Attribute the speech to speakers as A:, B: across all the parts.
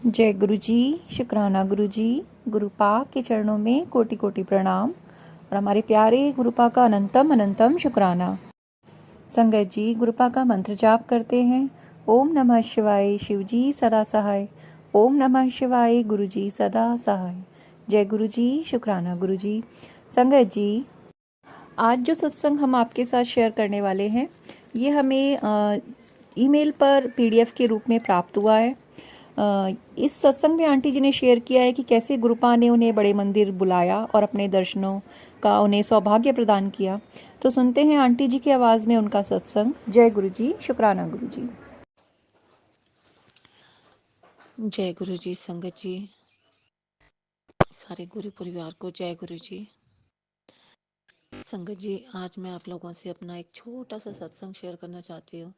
A: जय गुरु जी। शुक्राना गुरु जी। गुरु पाक के चरणों में कोटि कोटि प्रणाम और हमारे प्यारे गुरु पाक का अनंतम अनंतम शुक्राना। संगत जी गुरु पाक का मंत्र जाप करते हैं। ओम नमः शिवाय शिव जी सदा सहाय। ओम नमः शिवाय गुरु जी सदा सहाय। जय गुरु जी। शुक्राना गुरु जी। संगत जी आज जो सत्संग हम आपके साथ शेयर करने वाले हैं ये हमें ईमेल पर पीडीएफ के रूप में प्राप्त हुआ है। इस सत्संग में आंटी जी ने शेयर किया है कि कैसे गुरुपा ने उन्हें बड़े मंदिर बुलाया और अपने दर्शनों का उन्हें सौभाग्य प्रदान किया। तो सुनते हैं आंटी जी की आवाज़ में उनका सत्संग। जय गुरु जी। शुक्राना गुरु जी।
B: जय गुरु जी। संगत जी, सारे गुरु परिवार को जय गुरु जी। संगत जी, आज मैं आप लोगों से अपना एक छोटा सा सत्संग शेयर करना चाहती हूँ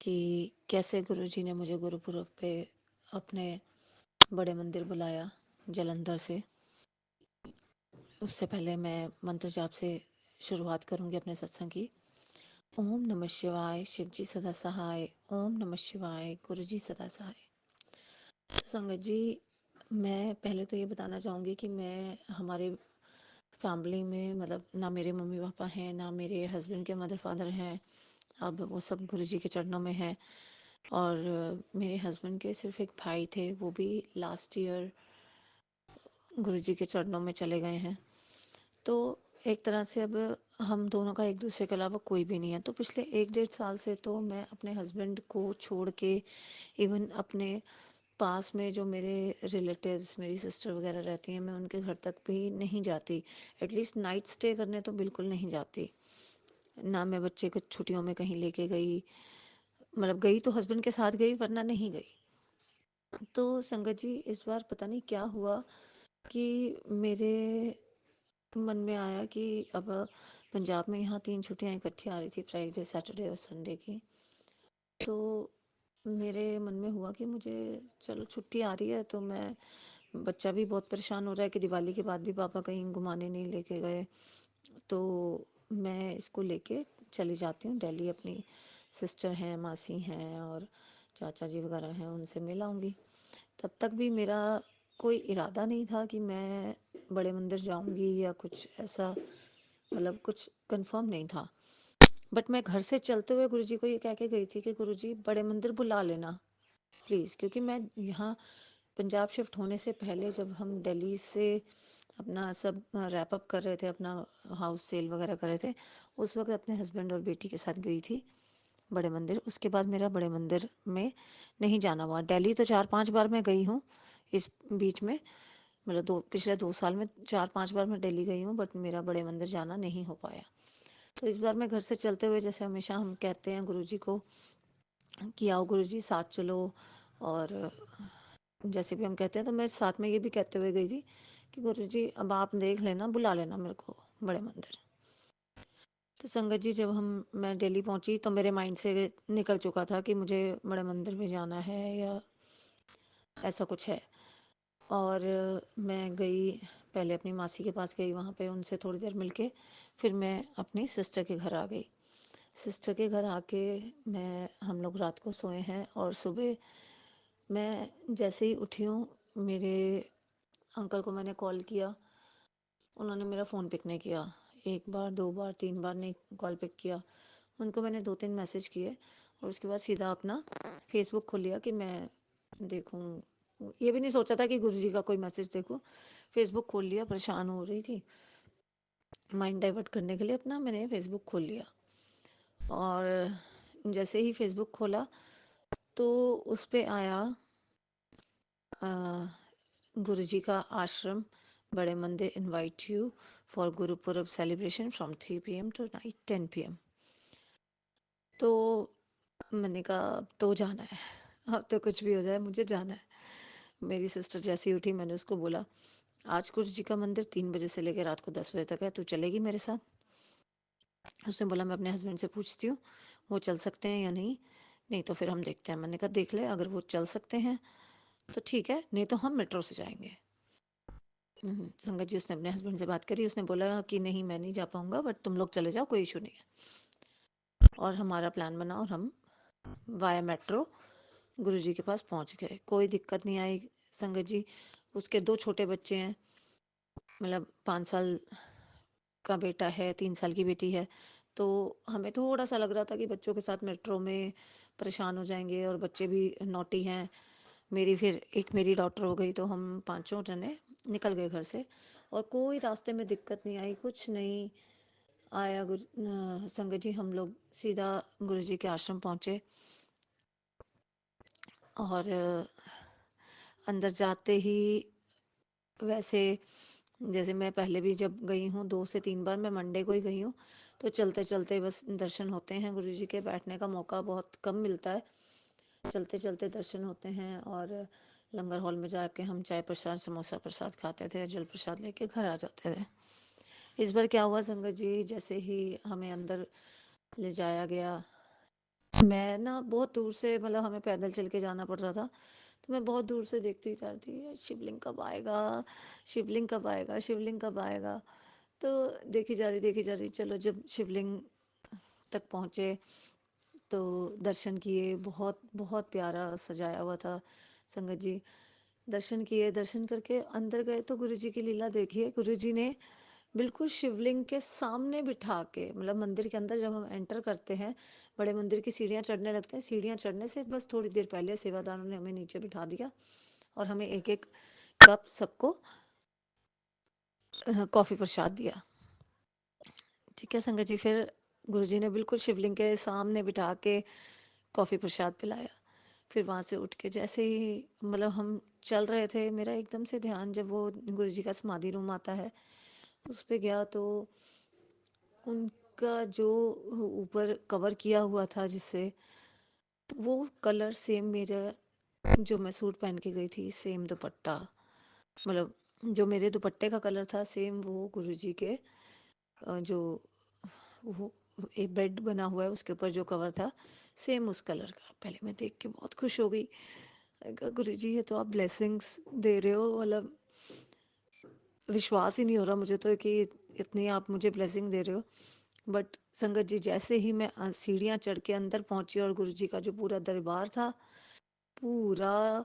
B: कि कैसे गुरु जी ने मुझे गुरुपुरब पे अपने बड़े मंदिर बुलाया जलंधर से। उससे पहले मैं मंत्र जाप से शुरुआत करूँगी अपने सत्संग की। ओम नमः शिवाय शिव जी सदा सहाय। ओम नमः शिवाय गुरु जी सदा सहाय। तो संगत जी, मैं पहले तो ये बताना चाहूँगी कि मैं हमारे फैमिली में मतलब ना मेरे मम्मी पापा हैं, ना मेरे हस्बैंड के मदर फादर हैं। अब वो सब गुरु जी के चरणों में है। और मेरे हस्बैंड के सिर्फ एक भाई थे, वो भी लास्ट ईयर गुरु जी के चरणों में चले गए हैं। तो एक तरह से अब हम दोनों का एक दूसरे के अलावा कोई भी नहीं है। तो पिछले 1-1.5 साल से तो मैं अपने हस्बैंड को छोड़ के इवन अपने पास में जो मेरे रिलेटिव्स मेरी सिस्टर वगैरह रहती हैं, मैं उनके घर तक भी नहीं जाती। एटलीस्ट नाइट स्टे करने तो बिल्कुल नहीं जाती। ना मैं बच्चे को छुट्टियों में कहीं लेके गई, मतलब गई तो हस्बैंड के साथ गई वरना नहीं गई। तो संगत जी, इस बार पता नहीं क्या हुआ कि मेरे मन में आया कि अब पंजाब में यहाँ 3 छुट्टियाँ इकट्ठी आ रही थी, फ्राइडे सैटरडे और संडे की। तो मेरे मन में हुआ कि मुझे चलो छुट्टी आ रही है, तो मैं बच्चा भी बहुत परेशान हो रहा है कि दिवाली के बाद भी पापा कहीं घुमाने नहीं लेके गए, तो मैं इसको लेके चली जाती हूँ दिल्ली। अपनी सिस्टर हैं, मासी हैं और चाचा जी वगैरह हैं, उनसे मिल आऊँगी। तब तक भी मेरा कोई इरादा नहीं था कि मैं बड़े मंदिर जाऊँगी या कुछ ऐसा, मतलब कुछ कंफर्म नहीं था। बट मैं घर से चलते हुए गुरुजी को ये कह के गई थी कि गुरुजी बड़े मंदिर बुला लेना प्लीज़, क्योंकि मैं यहाँ पंजाब शिफ्ट होने से पहले जब हम दिल्ली से अपना सब रैप अप कर रहे थे, अपना हाउस सेल वगैरह कर रहे थे, उस वक्त अपने हस्बैंड और बेटी के साथ गई थी बड़े मंदिर। उसके बाद मेरा बड़े मंदिर में नहीं जाना हुआ। दिल्ली तो 4-5 बार मैं गई हूँ इस बीच में, मतलब पिछले 2 साल में 4-5 बार मैं दिल्ली गई हूँ, बट मेरा बड़े मंदिर जाना नहीं हो पाया। तो इस बार मैं घर से चलते हुए, जैसे हमेशा हम कहते हैं गुरुजी को कि आओ गुरुजी साथ चलो, और जैसे भी हम कहते हैं, तो मैं साथ में ये भी कहते हुए गई थी कि गुरुजी अब आप देख लेना, बुला लेना मेरे को बड़े मंदिर। तो संगत जी, जब मैं दिल्ली पहुंची तो मेरे माइंड से निकल चुका था कि मुझे बड़े मंदिर में जाना है या ऐसा कुछ है। और मैं गई, पहले अपनी मासी के पास गई, वहाँ पे उनसे थोड़ी देर मिलके फिर मैं अपनी सिस्टर के घर आ गई। सिस्टर के घर आके हम लोग रात को सोए हैं, और सुबह मैं जैसे ही उठी हूँ, मेरे अंकल को मैंने कॉल किया, उन्होंने मेरा फ़ोन पिक नहीं किया। 1 बार 2 बार 3 बार नहीं कॉल पिक किया। उनको मैंने 2-3 मैसेज किए और उसके बाद सीधा अपना फेसबुक खोल लिया कि मैं देखूं। ये भी नहीं सोचा था कि गुरुजी का कोई मैसेज देखूं। फेसबुक खोल लिया, परेशान हो रही थी, माइंड डाइवर्ट करने के लिए अपना मैंने फेसबुक खोल लिया। और जैसे ही फेसबुक खोला तो उस पे आया गुरुजी का आश्रम बड़े मंदिर invite you for Gurpurab celebration from 3 PM to night 10 PM। तो मैंने कहा अब तो जाना है, अब तो कुछ भी हो जाए मुझे जाना है। मेरी सिस्टर जैसे ही उठी, मैंने उसको बोला आज गुरुजी का मंदिर 3 बजे से लेकर रात को 10 बजे तक है, तू चलेगी मेरे साथ? उसने बोला मैं अपने हस्बैंड से पूछती हूँ वो चल सकते हैं या नहीं, नहीं तो फिर हम देखते हैं। मैंने कहा देख ले, अगर वो चल सकते हैं तो ठीक है, नहीं तो हम मेट्रो से जाएंगे। संगत जी, उसने अपने हस्बैंड से बात करी, उसने बोला कि नहीं मैं नहीं जा पाऊंगा, बट तुम लोग चले जाओ, कोई इशू नहीं है। और हमारा प्लान बना और हम वाया मेट्रो गुरुजी के पास पहुंच गए, कोई दिक्कत नहीं आई संगत जी। उसके 2 छोटे बच्चे हैं, मतलब 5 साल का बेटा है, 3 साल की बेटी है। तो हमें थोड़ा सा लग रहा था कि बच्चों के साथ मेट्रो में परेशान हो जाएंगे, और बच्चे भी नॉटी हैं। फिर एक मेरी डॉटर हो गई, तो हम पांचों जने निकल गए घर से, और कोई रास्ते में दिक्कत नहीं आई, कुछ नहीं आया। संगत जी, हम लोग सीधा गुरु जी के आश्रम पहुंचे, और अंदर जाते ही वैसे, जैसे मैं पहले भी जब गई हूँ 2 से 3 बार, मैं मंडे को ही गई हूँ, तो चलते चलते बस दर्शन होते हैं। गुरु जी के बैठने का मौका बहुत कम मिलता है, चलते चलते दर्शन होते हैं। और लंगर हॉल में जाके हम चाय प्रसाद, समोसा प्रसाद खाते थे, जल प्रसाद लेके घर आ जाते थे। इस बार क्या हुआ संगत जी, जैसे ही हमें अंदर ले जाया गया, मैं ना बहुत दूर से, मतलब हमें पैदल चल के जाना पड़ रहा था, तो मैं बहुत दूर से देखती जा रही थी, शिवलिंग कब आएगा, शिवलिंग कब आएगा, शिवलिंग कब आएगा। तो देखी जा रही, चलो जब शिवलिंग तक पहुँचे तो दर्शन किए। बहुत बहुत प्यारा सजाया हुआ था संगत जी। दर्शन किए, दर्शन करके अंदर गए तो गुरु जी की लीला देखिए। गुरु जी ने बिल्कुल शिवलिंग के सामने बिठा के, मतलब मंदिर के अंदर जब हम एंटर करते हैं, बड़े मंदिर की सीढ़ियाँ चढ़ने लगते हैं, सीढ़ियाँ चढ़ने से बस थोड़ी देर पहले सेवादारों ने हमें नीचे बिठा दिया, और हमें एक एक कप सबको कॉफ़ी प्रसाद दिया। ठीक है संगत जी, फिर गुरुजी ने बिल्कुल शिवलिंग के सामने बिठा के कॉफ़ी प्रसाद पिलाया। फिर वहाँ से उठ के जैसे ही, मतलब हम चल रहे थे, मेरा एकदम से ध्यान, जब वो गुरुजी का समाधि रूम आता है उस पे गया, तो उनका जो ऊपर कवर किया हुआ था जिससे, वो कलर सेम मेरा, जो मैं सूट पहन के गई थी, सेम दुपट्टा, मतलब जो मेरे दुपट्टे का कलर था सेम, वो गुरुजी के जो वो एक बेड बना हुआ है उसके ऊपर जो कवर था, सेम उस कलर का। पहले मैं देख के बहुत खुश हो गई, गुरु जी ये तो आप ब्लेसिंग्स दे रहे हो, मतलब विश्वास ही नहीं हो रहा मुझे तो कि इतनी आप मुझे ब्लेसिंग दे रहे हो। बट संगत जी, जैसे ही मैं सीढ़ियाँ चढ़ के अंदर पहुंची, और गुरु जी का जो पूरा दरबार था, पूरा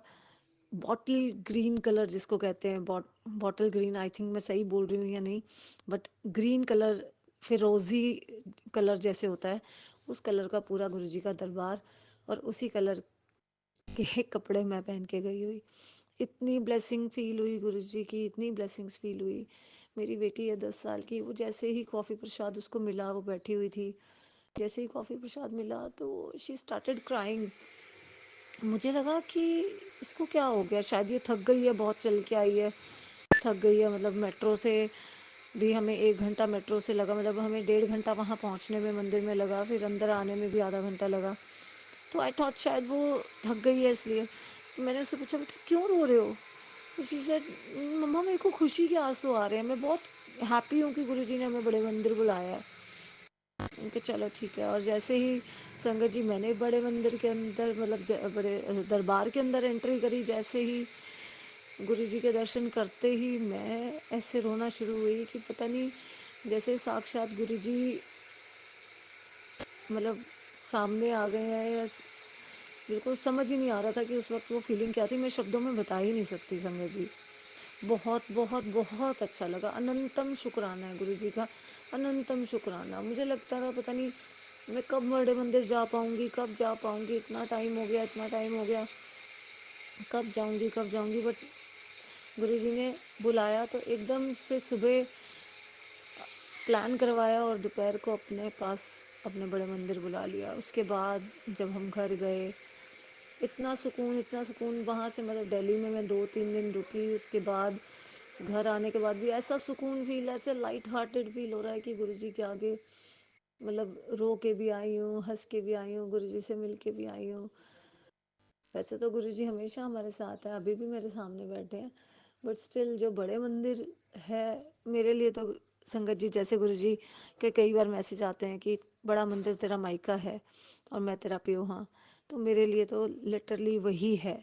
B: बॉटल ग्रीन कलर जिसको कहते हैं, बॉटल ग्रीन, आई थिंक मैं सही बोल रही हूँ या नहीं, बट ग्रीन कलर, फिरोजी कलर जैसे होता है, उस कलर का पूरा गुरुजी का दरबार, और उसी कलर के कपड़े मैं पहन के गई हुई। इतनी ब्लेसिंग फील हुई गुरुजी की, इतनी ब्लेसिंग्स फील हुई। मेरी बेटी है 10 साल की, वो जैसे ही कॉफ़ी प्रसाद उसको मिला, वो बैठी हुई थी, जैसे ही कॉफ़ी प्रसाद मिला तो शी स्टार्टेड क्राइंग। मुझे लगा कि इसको क्या हो गया, शायद ये थक गई है, बहुत चल के आई है, थक गई है। मतलब मेट्रो से भी हमें 1 घंटा मेट्रो से लगा, मतलब हमें 1.5 घंटा वहाँ पहुँचने में मंदिर में लगा, फिर अंदर आने में भी आधा घंटा लगा। तो आई थॉट शायद वो थक गई है इसलिए। तो मैंने उससे पूछा, बेटा क्यों रो रहे हो? शी सेड, मम्मा मेरे को खुशी के आंसू आ रहे हैं, मैं बहुत हैप्पी हूँ कि गुरुजी ने हमें बड़े मंदिर बुलाया है। उनके चलो ठीक है। और जैसे ही संगत जी, मैंने बड़े मंदिर के अंदर, मतलब बड़े दरबार के अंदर एंट्री करी, जैसे ही गुरु जी के दर्शन करते ही मैं ऐसे रोना शुरू हुई कि पता नहीं, जैसे साक्षात गुरु जी मतलब सामने आ गए हैं, या बिल्कुल समझ ही नहीं आ रहा था कि उस वक्त वो फीलिंग क्या थी, मैं शब्दों में बता ही नहीं सकती संगत जी। बहुत बहुत बहुत अच्छा लगा, अनंतम शुक्राना है गुरु जी का, अनंतम शुक्राना। मुझे लगता था पता नहीं मैं कब बड़े मंदिर जा पाऊंगी, कब जा पाऊंगी, इतना टाइम हो गया, इतना टाइम हो गया, कब जाऊंगी, कब जाऊंगी। बट गुरु जी ने बुलाया तो एकदम से सुबह प्लान करवाया, और दोपहर को अपने पास अपने बड़े मंदिर बुला लिया। उसके बाद जब हम घर गए, इतना सुकून, इतना सुकून वहाँ से, मतलब दिल्ली में मैं 2-3 दिन रुकी, उसके बाद घर आने के बाद भी ऐसा सुकून फील, ऐसे लाइट हार्टेड फील हो रहा है कि गुरुजी के आगे, मतलब रो के भी आई हूँ, हंस के भी आई हूँ, गुरुजी से मिल के भी आई हूँ। वैसे तो गुरुजी हमेशा हमारे साथ है, अभी भी मेरे सामने बैठे हैं, बट स्टिल जो बड़े मंदिर है मेरे लिए तो, संगत जी जैसे गुरुजी के कई बार मैसेज आते हैं कि बड़ा मंदिर तेरा मायका है और मैं तेरा प्यो, हाँ, तो मेरे लिए तो लिटरली वही है।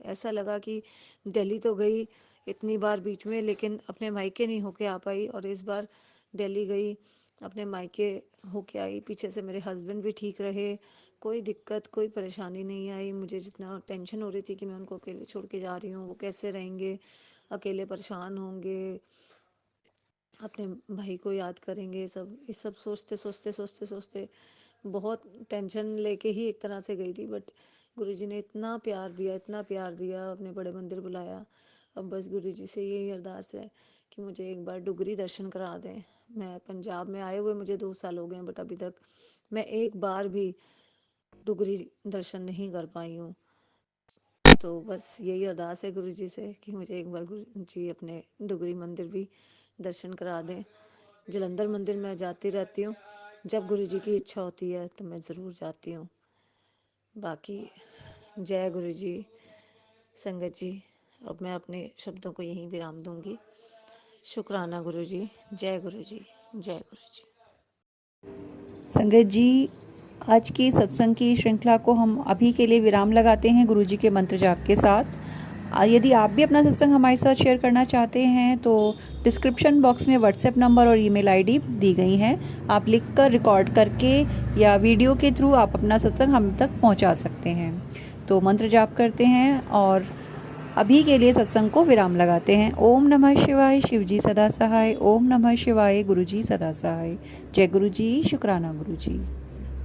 B: ऐसा लगा कि दिल्ली तो गई इतनी बार बीच में, लेकिन अपने मायके नहीं होके आ पाई, और इस बार दिल्ली गई, अपने मायके होके आई। पीछे से मेरे हस्बैंड भी ठीक रहे, कोई दिक्कत कोई परेशानी नहीं आई। मुझे जितना टेंशन हो रही थी कि मैं उनको अकेले छोड़ के जा रही हूँ, वो कैसे रहेंगे, अकेले परेशान होंगे, अपने भाई को याद करेंगे, सब ये सब सोचते सोचते सोचते सोचते बहुत टेंशन लेके ही एक तरह से गई थी। बट गुरुजी ने इतना प्यार दिया, इतना प्यार दिया, अपने बड़े मंदिर बुलाया। अब बस गुरुजी से यही अरदास है कि मुझे एक बार डुगरी दर्शन करा दें। मैं पंजाब में आए हुए मुझे 2 साल हो गए हैं, बट अभी तक मैं एक बार भी डुगरी दर्शन नहीं कर पाई हूँ। तो बस यही अरदास है गुरुजी से कि मुझे एक बार गुरुजी अपने डुगरी मंदिर भी दर्शन करा दें। जलंधर मंदिर मैं जाती रहती हूँ, जब गुरुजी की इच्छा होती है तो मैं ज़रूर जाती हूँ। बाकी जय गुरुजी। संगत जी, अब मैं अपने शब्दों को यहीं विराम दूंगी। शुक्राना गुरुजी। जय गुरुजी। जय गुरुजी।
A: संगत जी, आज की सत्संग की श्रृंखला को हम अभी के लिए विराम लगाते हैं गुरुजी के मंत्र जाप के साथ। यदि आप भी अपना सत्संग हमारे साथ शेयर करना चाहते हैं तो डिस्क्रिप्शन बॉक्स में व्हाट्सएप नंबर और ईमेल आईडी दी गई हैं। आप लिखकर रिकॉर्ड करके या वीडियो के थ्रू आप अपना सत्संग हम तक पहुंचा सकते हैं। तो मंत्र जाप करते हैं और अभी के लिए सत्संग को विराम लगाते हैं। ओम नमः शिवाय, शिवजी सदा सहाय। ओम नमः शिवाय, गुरुजी सदा सहाय। जय गुरुजी। शुक्राना गुरुजी।